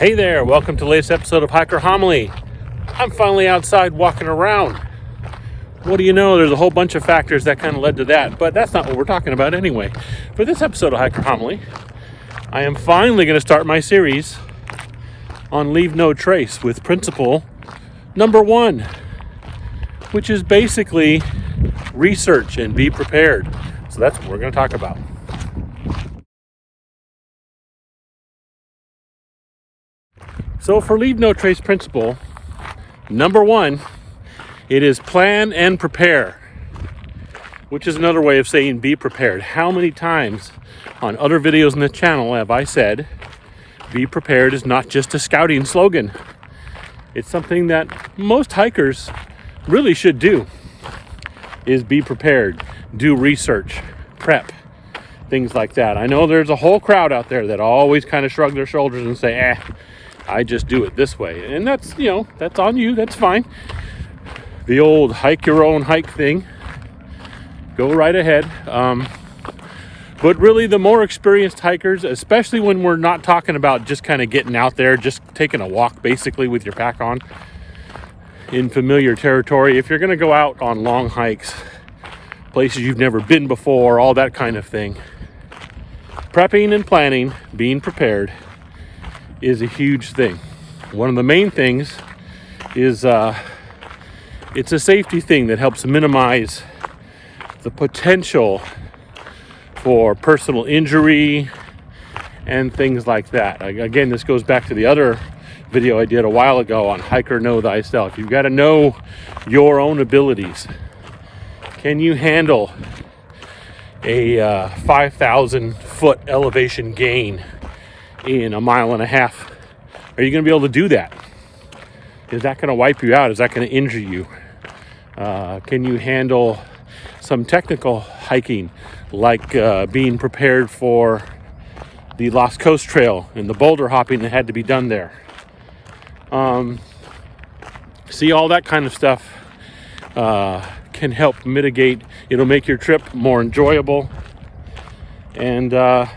Hey there, welcome to the latest episode of Hiker Homily. I'm finally outside walking around. What do you know, there's a whole bunch of factors that kind of led to that, but that's not what we're talking about anyway. For this episode of Hiker Homily, I am finally going to start my series on Leave No Trace with principle number 1, which is basically research and be prepared. So that's what we're going to talk about. So for Leave No Trace principle, number 1, it is plan and prepare, which is another way of saying be prepared. How many times on other videos in the channel have I said, be prepared is not just a scouting slogan. It's something that most hikers really should do, is be prepared, do research, prep, things like that. I know there's a whole crowd out there that always kind of shrug their shoulders and say, I just do it this way. And that's, that's on you. That's fine. The old hike your own hike thing. Go right ahead. But really the more experienced hikers, especially when we're not talking about just kind of getting out there, just taking a walk basically with your pack on in familiar territory. If you're going to go out on long hikes, places you've never been before, all that kind of thing, prepping and planning, being prepared is a huge thing. One of the main things is it's a safety thing that helps minimize the potential for personal injury and things like that. Again, this goes back to the other video I did a while ago on Hiker Know Thyself. You've got to know your own abilities. Can you handle a 5,000 foot elevation gain in a mile and a half? Are you going to be able to do that? Is that going to wipe you out? Is that going to injure you? Can you handle some technical hiking, like being prepared for the Lost Coast Trail and the boulder hopping that had to be done there? See, all that kind of stuff can help mitigate. It'll make your trip more enjoyable and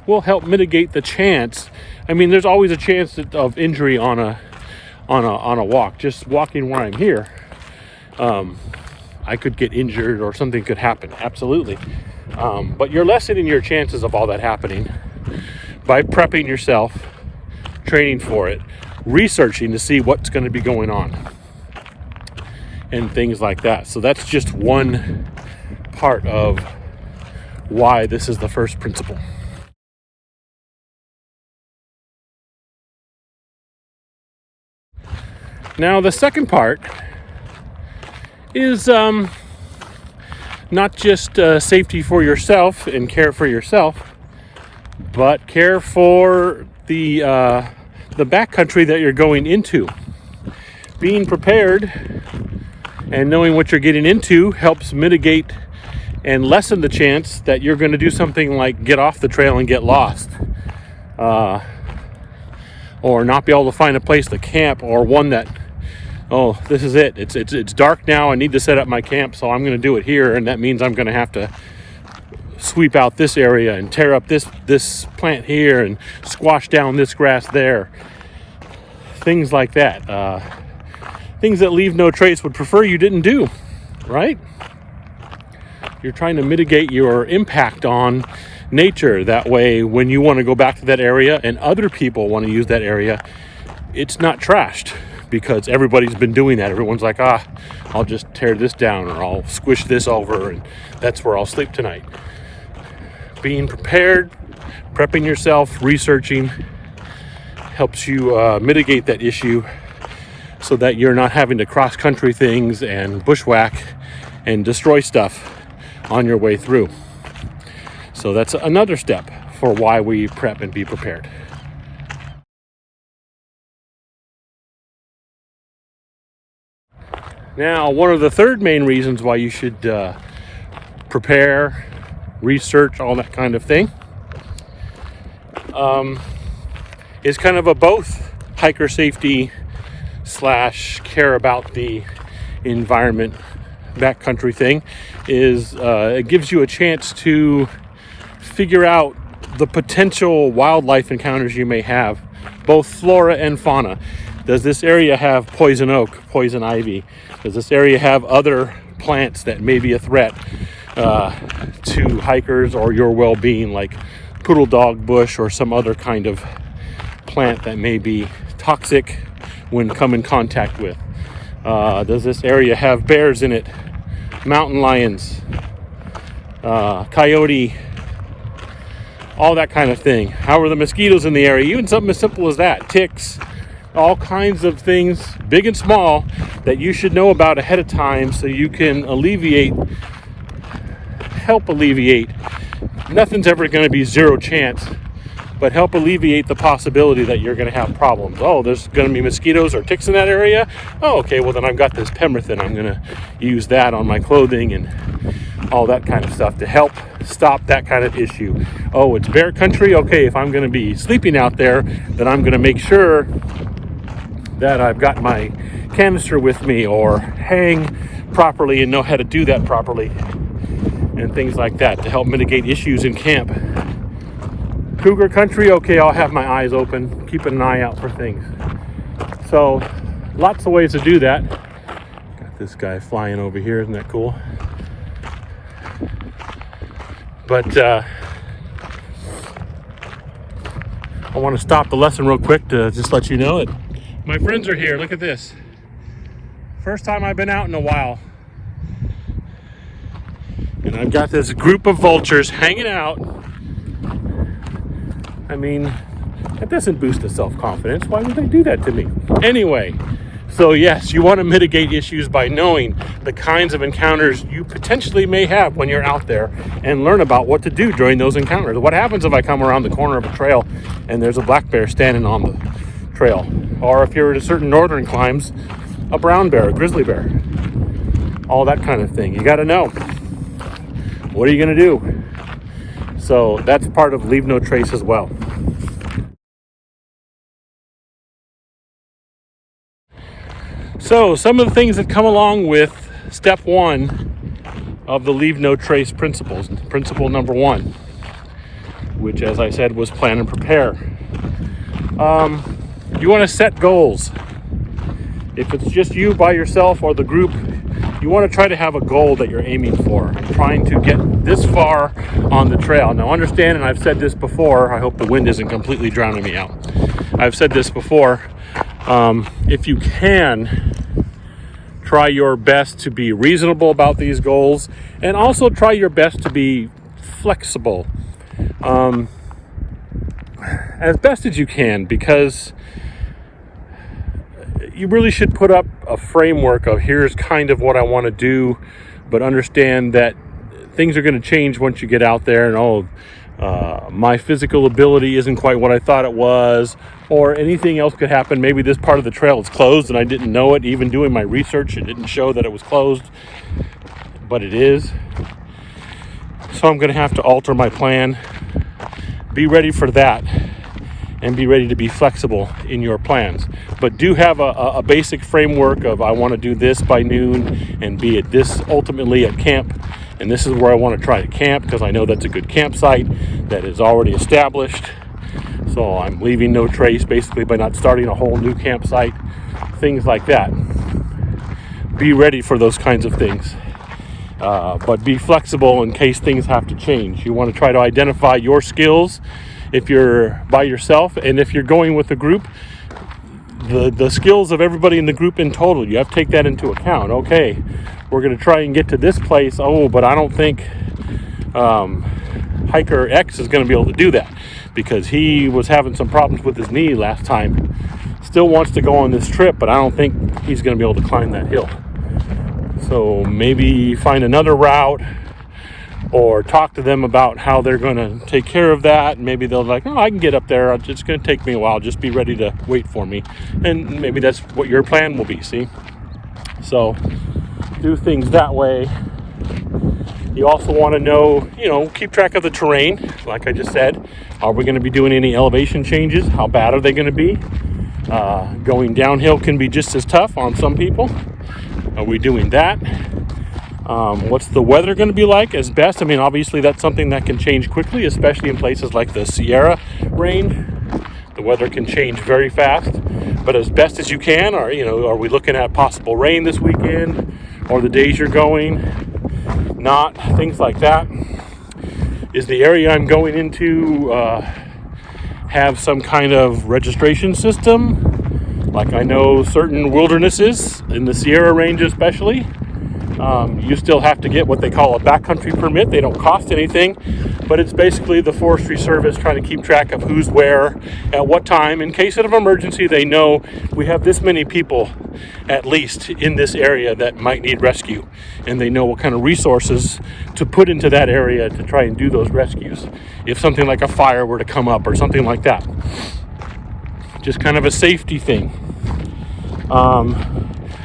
will help mitigate the chance. I mean, there's always a chance of injury on a walk. Just walking where I'm here, I could get injured or something could happen. Absolutely. But you're lessening your chances of all that happening by prepping yourself, training for it, researching to see what's going to be going on and things like that. So that's just one part of why this is the first principle. Now, the second part is not just safety for yourself and care for yourself, but care for the backcountry that you're going into. Being prepared and knowing what you're getting into helps mitigate and lessen the chance that you're going to do something like get off the trail and get lost. Or not be able to find a place to camp, or one that, this is it. It's dark now. I need to set up my camp, so I'm going to do it here, and that means I'm going to have to sweep out this area and tear up this plant here and squash down this grass there. Things like that. Things that Leave No Trace would prefer you didn't do, right? You're trying to mitigate your impact on nature. That way, when you want to go back to that area and other people want to use that area, it's not trashed, because everybody's been doing that. Everyone's like, I'll just tear this down, or I'll squish this over, and that's where I'll sleep tonight. Being prepared, prepping yourself, researching helps you mitigate that issue so that you're not having to cross-country things and bushwhack and destroy stuff on your way through. So that's another step for why we prep and be prepared. Now, one of the third main reasons why you should prepare, research, all that kind of thing, is kind of a both hiker safety / care about the environment backcountry thing. Is it gives you a chance to figure out the potential wildlife encounters you may have, both flora and fauna. Does this area have poison oak, poison ivy? Does this area have other plants that may be a threat to hikers or your well-being, like poodle dog bush or some other kind of plant that may be toxic when come in contact with? Does this area have bears in it, mountain lions, coyote, all that kind of thing? How are the mosquitoes in the area? Even something as simple as that, ticks, all kinds of things, big and small, that you should know about ahead of time so you can help alleviate. Nothing's ever going to be zero chance, but help alleviate the possibility that you're going to have problems. Oh, there's going to be mosquitoes or ticks in that area? Oh, okay, well then I've got this pemberthin. I'm going to use that on my clothing and all that kind of stuff to help stop that kind of issue. Oh, it's bear country? Okay, if I'm going to be sleeping out there, then I'm going to make sure that I've got my canister with me or hang properly and know how to do that properly and things like that to help mitigate issues in camp. Cougar country? Okay, I'll have my eyes open, keeping an eye out for things. So lots of ways to do that. Got this guy flying over here, isn't that cool? But I want to stop the lesson real quick to just let you know it. My friends are here. Look at this. First time I've been out in a while. And I've got this group of vultures hanging out. I mean, that doesn't boost the self-confidence. Why would they do that to me? Anyway, so yes, you want to mitigate issues by knowing the kinds of encounters you potentially may have when you're out there and learn about what to do during those encounters. What happens if I come around the corner of a trail and there's a black bear standing on the trail? Or if you're at a certain northern climes, a brown bear, a grizzly bear, all that kind of thing. You got to know. What are you going to do? So that's part of Leave No Trace as well. So some of the things that come along with step one of the Leave No Trace principles. Principle number one, which, as I said, was plan and prepare. You want to set goals. If it's just you by yourself or the group, you want to try to have a goal that you're aiming for. I'm trying to get this far on the trail. Now understand, and I've said this before, I hope the wind isn't completely drowning me out. I've said this before, if you can, try your best to be reasonable about these goals, and also try your best to be flexible as best as you can, because you really should put up a framework of here's kind of what I want to do, but understand that things are going to change once you get out there, and my physical ability isn't quite what I thought it was, or anything else could happen. Maybe this part of the trail is closed and I didn't know it. Even doing my research, it didn't show that it was closed, but it is. So I'm going to have to alter my plan. Be ready for that, and be ready to be flexible in your plans. But do have a basic framework of I want to do this by noon and be at this ultimately at camp. And this is where I want to try to camp because I know that's a good campsite that is already established. So I'm leaving no trace basically by not starting a whole new campsite, things like that. Be ready for those kinds of things. But be flexible in case things have to change. You want to try to identify your skills if you're by yourself, and if you're going with a group, the skills of everybody in the group in total. You have to take that into account. Okay, we're going to try and get to this place. Oh, but I don't think hiker X is going to be able to do that because he was having some problems with his knee last time. Still wants to go on this trip, but I don't think he's going to be able to climb that hill. So maybe find another route, or talk to them about how they're going to take care of that. Maybe they'll be like, oh, I can get up there. It's going to take me a while. Just be ready to wait for me. And maybe that's what your plan will be, see? So do things that way. You also want to know, keep track of the terrain. Like I just said, are we going to be doing any elevation changes? How bad are they going to be? Going downhill can be just as tough on some people. Are we doing that? What's the weather going to be like as best? I mean, obviously that's something that can change quickly, especially in places like the Sierra range. The weather can change very fast, but as best as you can, or are we looking at possible rain this weekend, or the days you're going, not things like that? Is the area I'm going into have some kind of registration system? Like I know certain wildernesses in the Sierra range, especially. You still have to get what they call a backcountry permit. They don't cost anything, but it's basically the Forestry Service trying to keep track of who's where at what time. In case of an emergency, they know we have this many people at least in this area that might need rescue, and they know what kind of resources to put into that area to try and do those rescues if something like a fire were to come up or something like that. Just kind of a safety thing.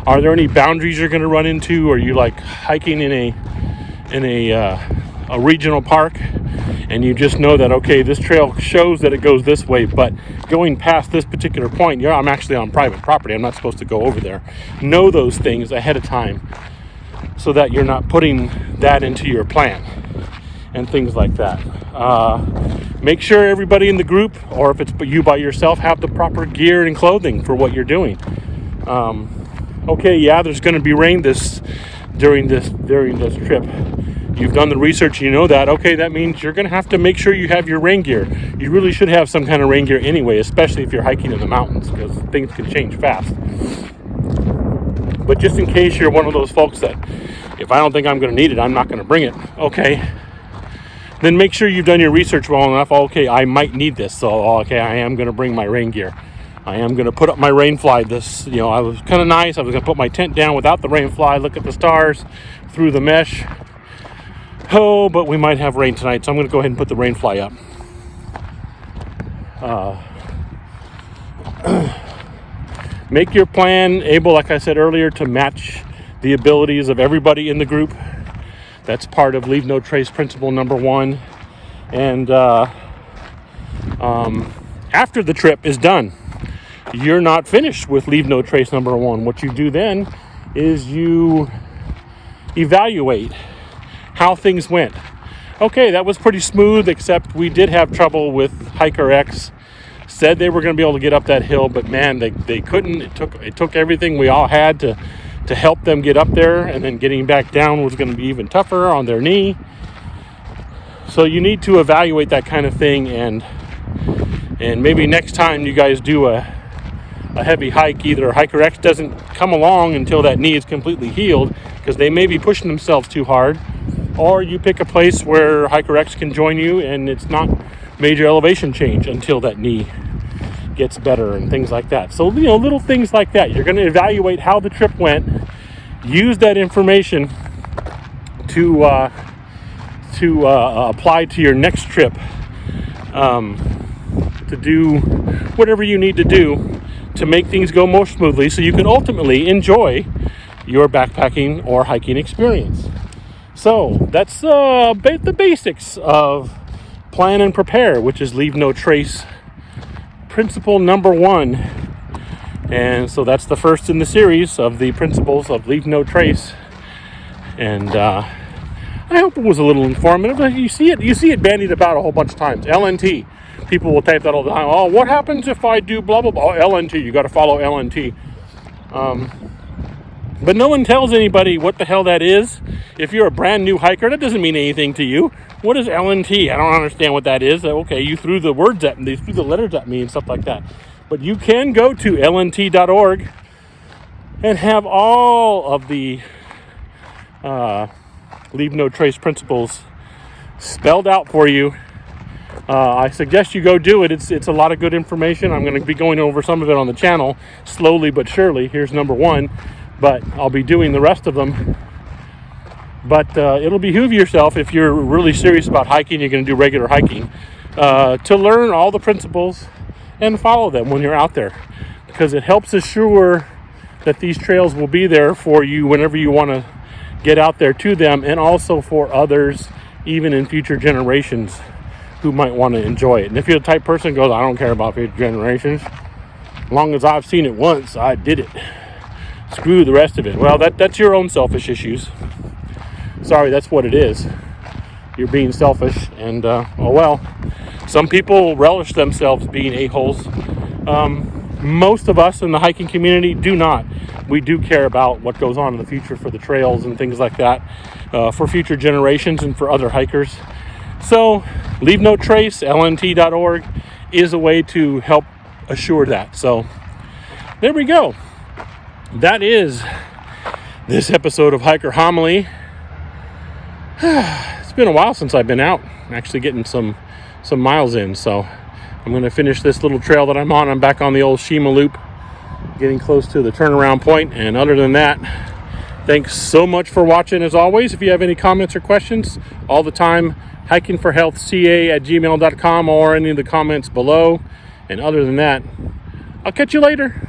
Are there any boundaries you're going to run into? Are you like hiking in a regional park, and you just know that, okay, this trail shows that it goes this way, but going past this particular point, I'm actually on private property. I'm not supposed to go over there. Know those things ahead of time so that you're not putting that into your plan and things like that. Make sure everybody in the group, or if it's you by yourself, have the proper gear and clothing for what you're doing. Okay, yeah, there's going to be rain during this trip. You've done the research, you know that. Okay, that means you're going to have to make sure you have your rain gear. You really should have some kind of rain gear anyway, especially if you're hiking in the mountains, because things can change fast. But just in case you're one of those folks that, if I don't think I'm going to need it, I'm not going to bring it. Okay, then make sure you've done your research well enough. Okay, I might need this, so okay, I am going to bring my rain gear. I am going to put up my rain fly. This, I was kind of nice. I was going to put my tent down without the rain fly, look at the stars through the mesh. Oh, but we might have rain tonight, so I'm going to go ahead and put the rain fly up. Make your plan able, like I said earlier, to match the abilities of everybody in the group. That's part of Leave No Trace principle number 1. And after the trip is done, you're not finished with Leave No Trace number 1. What you do then is you evaluate how things went. Okay, that was pretty smooth, except we did have trouble with Hiker X. Said they were going to be able to get up that hill, but man, they couldn't. It took everything we all had to help them get up there, and then getting back down was going to be even tougher on their knee. So you need to evaluate that kind of thing, and maybe next time you guys do a heavy hike, either Hiker X doesn't come along until that knee is completely healed, because they may be pushing themselves too hard, or you pick a place where Hiker X can join you and it's not major elevation change until that knee gets better and things like that. So, little things like that. You're going to evaluate how the trip went, use that information to apply to your next trip, to do whatever you need to do to make things go more smoothly, so you can ultimately enjoy your backpacking or hiking experience. So that's the basics of plan and prepare, which is Leave No Trace principle number 1. And so that's the first in the series of the principles of Leave No Trace. And I hope it was a little informative. You see it bandied about a whole bunch of times. LNT. People will type that all the time. Oh, what happens if I do blah, blah, blah? Oh, LNT. You got to follow LNT. But no one tells anybody what the hell that is. If you're a brand new hiker, that doesn't mean anything to you. What is LNT? I don't understand what that is. Okay, you threw the words at me, you threw the letters at me and stuff like that. But you can go to lnt.org and have all of the Leave No Trace principles spelled out for you. I suggest you go do it. It's a lot of good information. I'm going to be going over some of it on the channel slowly but surely. Here's number 1, but I'll be doing the rest of them. But it'll behoove yourself, if you're really serious about hiking, you're going to do regular hiking, to learn all the principles and follow them when you're out there, because it helps assure that these trails will be there for you whenever you want to get out there to them, and also for others, even in future generations, who might want to enjoy it. And if you're the type person who goes, I don't care about future generations, as long as I've seen it once, I did it, screw the rest of it. Well, that's your own selfish issues. sorry, that's what it is. You're being selfish, and oh well. Some people relish themselves being a-holes. Most of us in the hiking community do not. We do care about what goes on in the future for the trails and things like that, for future generations and for other hikers. So Leave No Trace, lnt.org, is a way to help assure that. So there we go. That is this episode of Hiker Homily. It's been a while since I've been out, actually getting some miles in. So I'm going to finish this little trail that I'm on. I'm back on the old Shima Loop, getting close to the turnaround point. And other than that, thanks so much for watching. As always, if you have any comments or questions, all the time, hikingforhealthca@gmail.com or any of the comments below. And other than that, I'll catch you later.